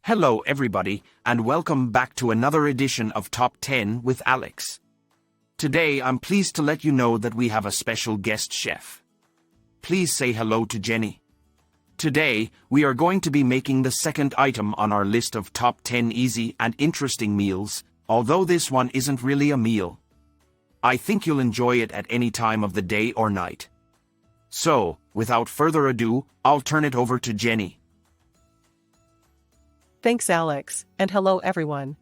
Hello everybody, and welcome back to another edition of Top 10 with Alex. Today I'm pleased to let you know that we have a special guest chef. Please say hello to Jenny. Today, we are going to be making the second item on our list of top 10 easy and interesting meals, although this one isn't really a meal. I think you'll enjoy it at any time of the day or night. So, without further ado, I'll turn it over to Jenny. Thanks, Alex, and hello everyone.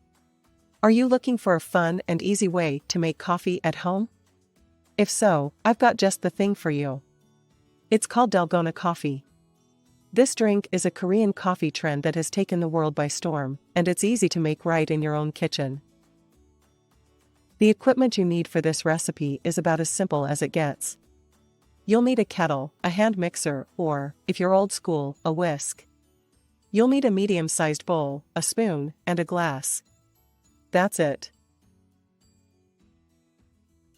Are you looking for a fun and easy way to make coffee at home? If so, I've got just the thing for you. It's called Dalgona Coffee. This drink is a Korean coffee trend that has taken the world by storm, and it's easy to make right in your own kitchen. The equipment you need for this recipe is about as simple as it gets. You'll need a kettle, a hand mixer, or, if you're old school, a whisk. You'll need a medium-sized bowl, a spoon, and a glass. That's it.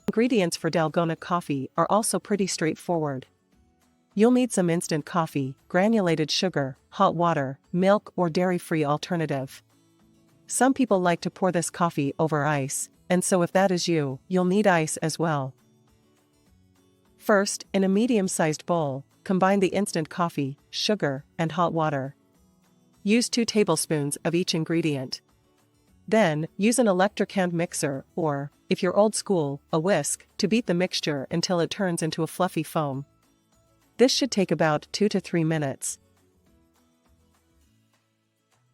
Ingredients for Dalgona coffee are also pretty straightforward. You'll need some instant coffee, granulated sugar, hot water, milk or dairy-free alternative. Some people like to pour this coffee over ice, and so if that is you, you'll need ice as well. First, in a medium-sized bowl, combine the instant coffee, sugar, and hot water. Use 2 tablespoons of each ingredient. Then, use an electric hand mixer or, if you're old school, a whisk, to beat the mixture until it turns into a fluffy foam. This should take about 2 to 3 minutes.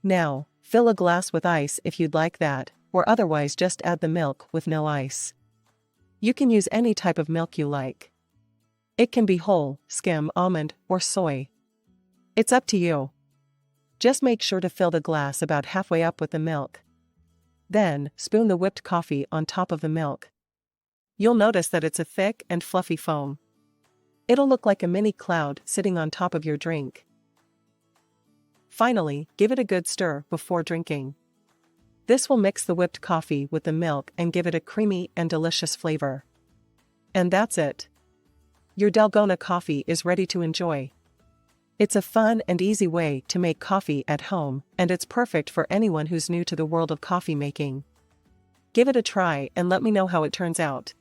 Now, fill a glass with ice if you'd like that, or otherwise just add the milk with no ice. You can use any type of milk you like. It can be whole, skim, almond, or soy. It's up to you. Just make sure to fill the glass about halfway up with the milk. Then, spoon the whipped coffee on top of the milk. You'll notice that it's a thick and fluffy foam. It'll look like a mini cloud sitting on top of your drink. Finally, give it a good stir before drinking. This will mix the whipped coffee with the milk and give it a creamy and delicious flavor. And that's it. Your Dalgona coffee is ready to enjoy. It's a fun and easy way to make coffee at home, and it's perfect for anyone who's new to the world of coffee making. Give it a try and let me know how it turns out.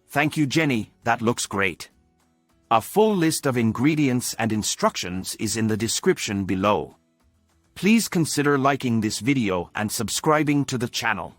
Thank you, Jenny, that looks great. A full list of ingredients and instructions is in the description below. Please consider liking this video and subscribing to the channel.